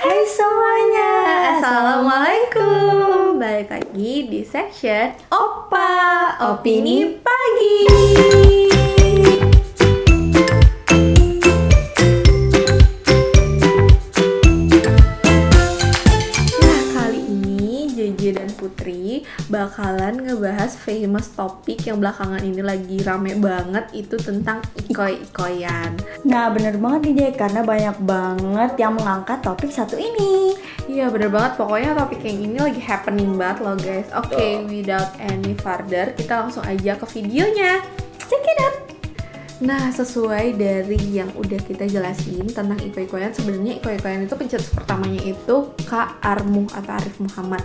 Hai semuanya, Assalamualaikum. Balik lagi di section Opa Opini Pagi. Nah, kali ini JJ dan Putri bakalan ngebahas famous topik yang belakangan ini lagi rame banget, itu tentang ikoy-ikoyan. Nah bener banget nih Jay, karena banyak banget yang mengangkat topik satu ini. Iya bener banget, pokoknya topik yang ini lagi happening banget loh guys. Oke, without any further, kita langsung aja ke videonya. Check it out. Nah, sesuai dari yang udah kita jelasin tentang iko-ikoyan, sebenarnya iko-ikoyan itu pencetus pertamanya itu Kak Armuh atau Arif Muhammad.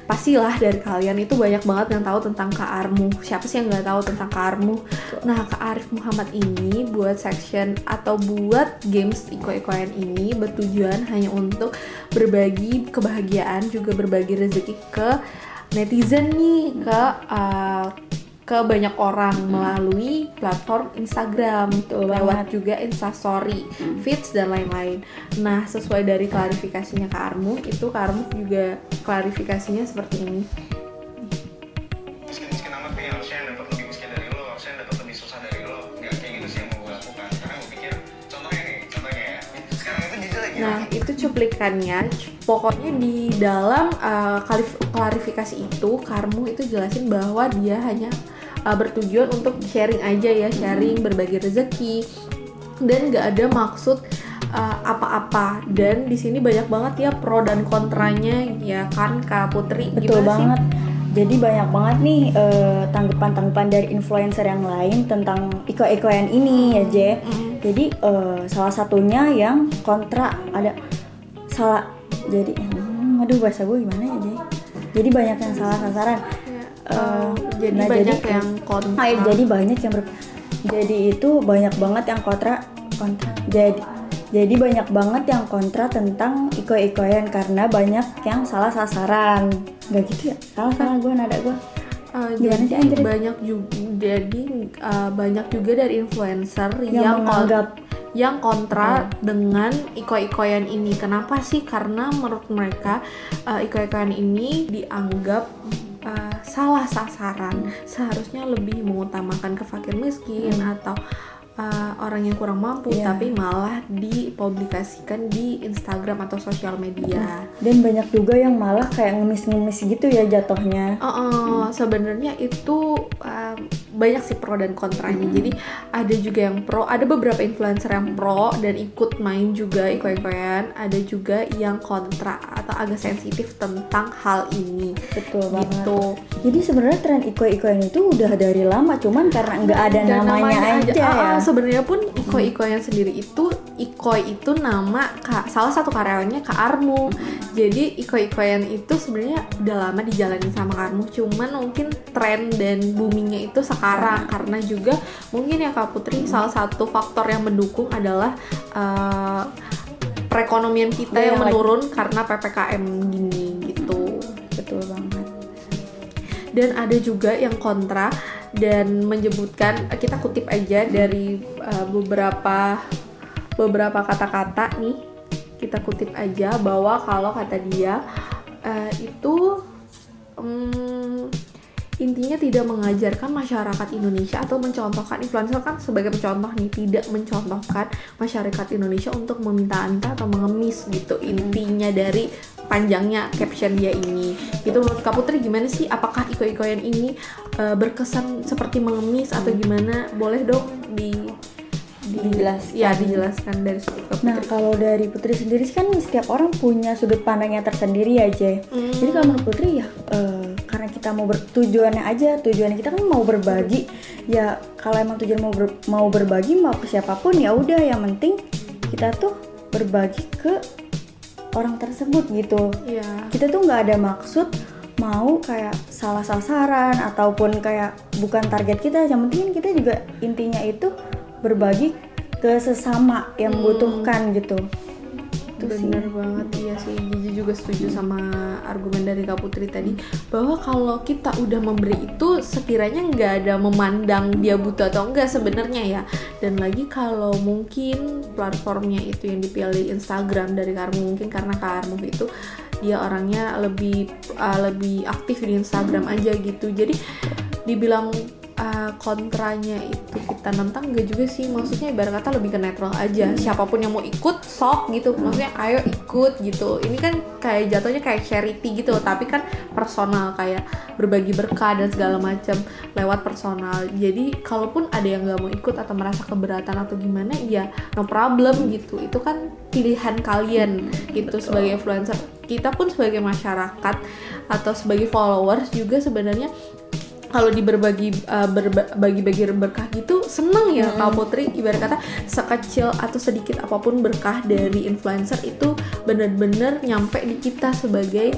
Pastilah dari kalian itu banyak banget yang tahu tentang Kak Armuh. Siapa sih yang nggak tahu tentang Kak Armuh? Nah, Kak Arif Muhammad ini buat section atau buat games iko-ikoyan ini bertujuan hanya untuk berbagi kebahagiaan, juga berbagi rezeki ke netizen nih, ke banyak orang melalui platform Instagram, lewat juga Instastory, feeds dan lain-lain. Nah, sesuai dari klarifikasinya Kak Armuh, itu Kak Armuh juga klarifikasinya seperti ini. Miskin amat nih, harusnya yang dapat lebih miskin dari lo, harusnya yang dapat lebih susah dari lo. Nggak kayak gitu sih yang mau gue lakukan. Karena gue pikir, contohnya ya. Sekarang itu jujur lagi. Nah, itu cuplikannya. Pokoknya di dalam klarifikasi itu, Kak Armuh itu jelasin bahwa dia hanya bertujuan untuk sharing aja ya, sharing, berbagi rezeki, dan nggak ada maksud apa-apa. Dan di sini banyak banget ya pro dan kontranya ya kan Kak Putri. Betul gimana banget. sih? Jadi banyak banget nih tanggapan-tanggapan dari influencer yang lain tentang iko-ikoyan ini ya Jay. Jadi salah satunya yang kontra ada salah. Jadi aduh bahasa gue gimana ya Jay. Jadi banyak yang salah sasaran. Jadi banyak yang kontra. Jadi banyak yang jadi itu banyak banget yang kontra. Jadi banyak banget yang kontra tentang iko-ikoyan karena banyak yang salah sasaran. Gak gitu ya? Salah gue nada gue. Jadi banyak juga dari influencer yang menganggap yang kontra dengan iko-ikoyan ini. Kenapa sih? Karena menurut mereka iko-ikoyan ini dianggap salah sasaran. Seharusnya lebih mengutamakan ke fakir miskin atau orang yang kurang mampu, tapi malah dipublikasikan di Instagram atau sosial media. Dan banyak juga yang malah kayak ngemis-ngemis gitu ya jatuhnya. Sebenarnya itu banyak sih pro dan kontranya. Jadi ada juga yang pro, ada beberapa influencer yang pro dan ikut main juga iko-ikoyan. Ada juga yang kontra atau agak sensitif tentang hal ini. Betul banget. Gitu. Jadi sebenarnya tren iko-ikoyan itu udah dari lama, cuman karena nggak ada namanya aja ya. Sebenarnya pun iko-ikoyan sendiri itu, Ikoy itu nama salah satu karyawannya Kak Armuh. Jadi iko-ikoyan itu sebenarnya udah lama dijalani sama Kak Armuh, cuman mungkin tren dan boomingnya itu sekarang karena juga mungkin ya Kak Putri, salah satu faktor yang mendukung adalah perekonomian kita yang menurun karena PPKM gini gitu. Betul banget. Dan ada juga yang kontra dan menyebutkan, kita kutip aja dari beberapa kata-kata nih, kita kutip aja bahwa kalau kata dia itu intinya tidak mengajarkan masyarakat Indonesia atau mencontohkan, influencer kan sebagai contoh nih, tidak mencontohkan masyarakat Indonesia untuk meminta-minta atau mengemis gitu, intinya dari panjangnya caption dia ini. Itu menurut Kak Putri gimana sih? Apakah iko-ikoyan ini berkesan seperti mengemis atau gimana? Boleh dong dijelaskan dari sudut Kak Putri. Nah kalau dari Putri sendiri kan setiap orang punya sudut pandangnya tersendiri aja. Jadi kalau menurut Putri ya karena kita mau tujuannya kita kan mau berbagi ya. Kalau emang tujuan mau berbagi mau ke siapapun ya udah, yang penting kita tuh berbagi ke orang tersebut gitu. Kita tuh nggak ada maksud mau kayak salah sasaran ataupun kayak bukan target kita. Yang penting kita juga intinya itu berbagi ke sesama yang membutuhkan gitu. gitu sih. Bener banget, iya sih. Gigi juga setuju sama argumen dari Kak Putri tadi, bahwa kalau kita udah memberi itu sekiranya nggak ada memandang dia butuh atau enggak sebenarnya ya. Dan lagi kalau mungkin platformnya itu yang dipilih Instagram dari Karmu, mungkin karena Karmu itu dia orangnya lebih aktif di Instagram aja gitu. Jadi dibilang kontranya itu kita nentang enggak juga sih, maksudnya ibarat kata lebih ke netral aja. Siapapun yang mau ikut sok gitu, maksudnya ayo ikut gitu. Ini kan kayak jatuhnya kayak charity gitu, tapi kan personal, kayak berbagi berkah dan segala macam lewat personal. Jadi kalaupun ada yang nggak mau ikut atau merasa keberatan atau gimana, ya no problem gitu. Itu kan pilihan kalian gitu sebagai influencer. Kita pun sebagai masyarakat atau sebagai followers juga sebenarnya kalau bagi berkah gitu seneng ya Kak Putri. Ibarat kata sekecil atau sedikit apapun berkah dari influencer itu benar-benar nyampe di kita sebagai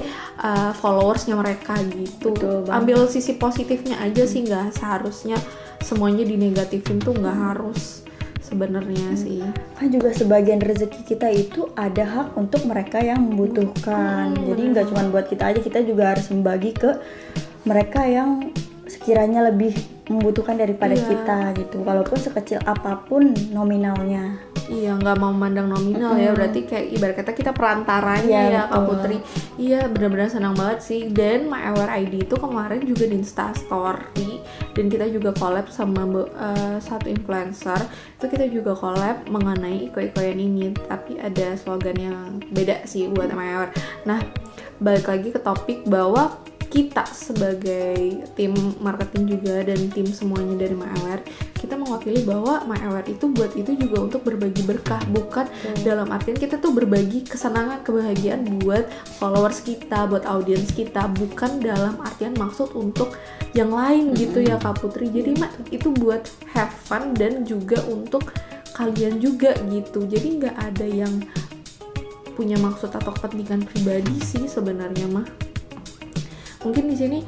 followersnya mereka gitu. Ambil sisi positifnya aja sih, nggak seharusnya semuanya dinegatifin tuh, nggak harus sebenarnya sih. Kan juga sebagian rezeki kita itu ada hak untuk mereka yang membutuhkan. Jadi nggak cuma buat kita aja, kita juga harus membagi ke mereka yang sekiranya lebih membutuhkan daripada kita gitu, walaupun sekecil apapun nominalnya. Iya, nggak mau memandang nominal ya, berarti kayak ibarat kata kita perantaranya ya Kak Putri. Iya, benar-benar senang banget sih. Dan My Aware ID itu kemarin juga di Instastory, dan kita juga collab sama satu influencer. Itu kita juga collab mengenai iko-ikoyan ini, tapi ada slogan yang beda sih buat My Aware. Nah, balik lagi ke topik bahwa kita sebagai tim marketing juga dan tim semuanya dari My Aware, kita mewakili bahwa My Aware itu buat itu juga untuk berbagi berkah, bukan dalam artian kita tuh berbagi kesenangan, kebahagiaan buat followers kita, buat audiens kita, bukan dalam artian maksud untuk yang lain gitu ya Kak Putri. Jadi itu buat have fun dan juga untuk kalian juga gitu. Jadi nggak ada yang punya maksud atau kepentingan pribadi sih sebenarnya mah. Mungkin di sini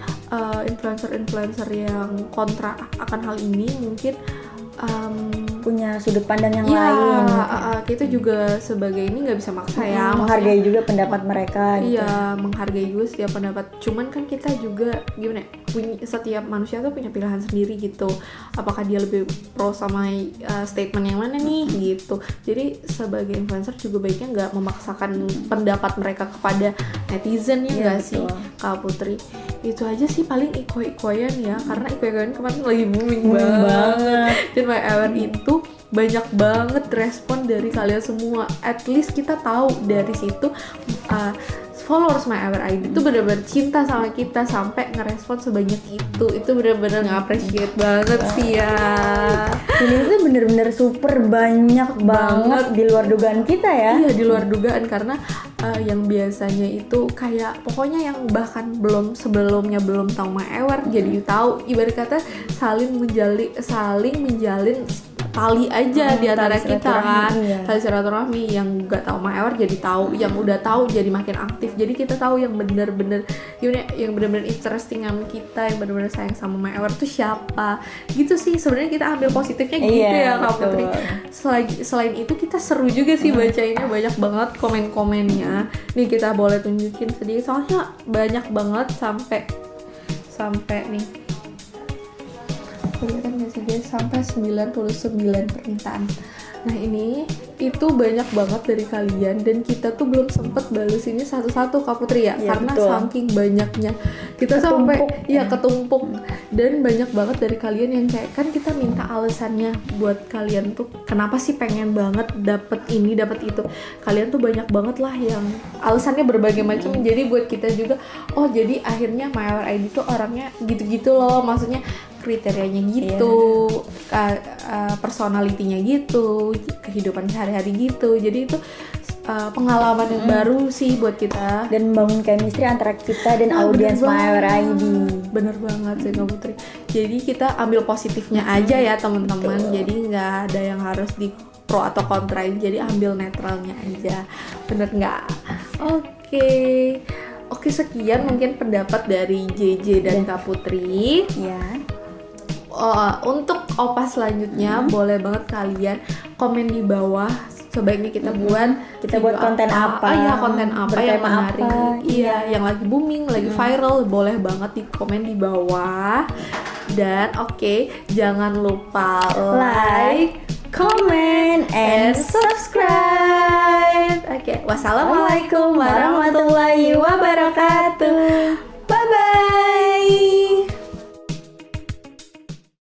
influencer-influencer yang kontra akan hal ini mungkin punya sudut pandang yang lain. Kita juga sebagai ini nggak bisa maksa ya. Menghargai juga pendapat mereka. Gitu. Iya, menghargai juga setiap pendapat. Cuman kan kita juga gimana? Setiap manusia tuh punya pilihan sendiri gitu. Apakah dia lebih pro sama statement yang mana nih gitu. Jadi sebagai influencer juga baiknya nggak memaksakan pendapat mereka kepada netizen ya nggak sih Kak Putri. Itu aja sih paling iko-ikoyan ya, karena iko-ikoyan kemarin lagi booming banget. Dan My Aware itu banyak banget respon dari kalian semua. At least kita tahu dari situ followers My Aware ID itu benar-benar cinta sama kita sampai ngerespon sebanyak itu. Itu benar-benar nge-appreciate banget sih ya. Ini tuh benar-benar super banyak banget di luar dugaan kita ya. Iya, di luar dugaan, karena yang biasanya itu kayak pokoknya yang bahkan sebelumnya belum tahu My Aware jadi tahu. Ibarat kata saling menjalin tali aja di antara kita kan. Tali silaturahmi. Yang nggak tahu My Aware jadi tahu, yang udah tahu jadi makin aktif. Jadi kita tahu yang benar-benar gimana, yang benar-benar interesting sama kita, yang benar-benar sayang sama My Aware tuh siapa. Gitu sih sebenarnya, kita ambil positifnya gitu ya Kak Putri. Selain itu kita seru juga sih bacainnya, banyak banget komen-komennya. Nih kita boleh tunjukin sedikit soalnya banyak banget sampai nih. Kelihatan gak sih guys, sampai 99 permintaan. Nah ini itu banyak banget dari kalian, dan kita tuh belum sempet bales ini satu-satu Kak Putri ya, karena saking banyaknya kita sampai ketumpuk. Dan banyak banget dari kalian yang kayak, kan kita minta alasannya buat kalian tuh kenapa sih pengen banget dapet ini dapet itu. Kalian tuh banyak banget lah yang alasannya berbagai macam. Jadi buat kita juga, oh jadi akhirnya My Aware ID tuh orangnya gitu-gitu loh, maksudnya kriterianya gitu, personalitinya gitu, kehidupan sehari-hari gitu. Jadi itu pengalaman yang baru sih buat kita, dan membangun chemistry antara kita dan audiens My Aware ID. Bener banget sih Kak Putri. Jadi kita ambil positifnya aja ya teman-teman. Jadi nggak ada yang harus di pro atau kontrain, jadi ambil netralnya aja. Bener nggak? Oke, sekian mungkin pendapat dari JJ dan Kak Putri. Ya. Untuk opas selanjutnya boleh banget kalian komen di bawah sebaiknya kita buat Kita buat video konten apa, iya konten apa yang bertema menarik, apa. iya yang lagi booming, lagi viral, boleh banget di komen di bawah. Dan jangan lupa like, comment, and subscribe. Wassalamualaikum warahmatullahi wabarakatuh.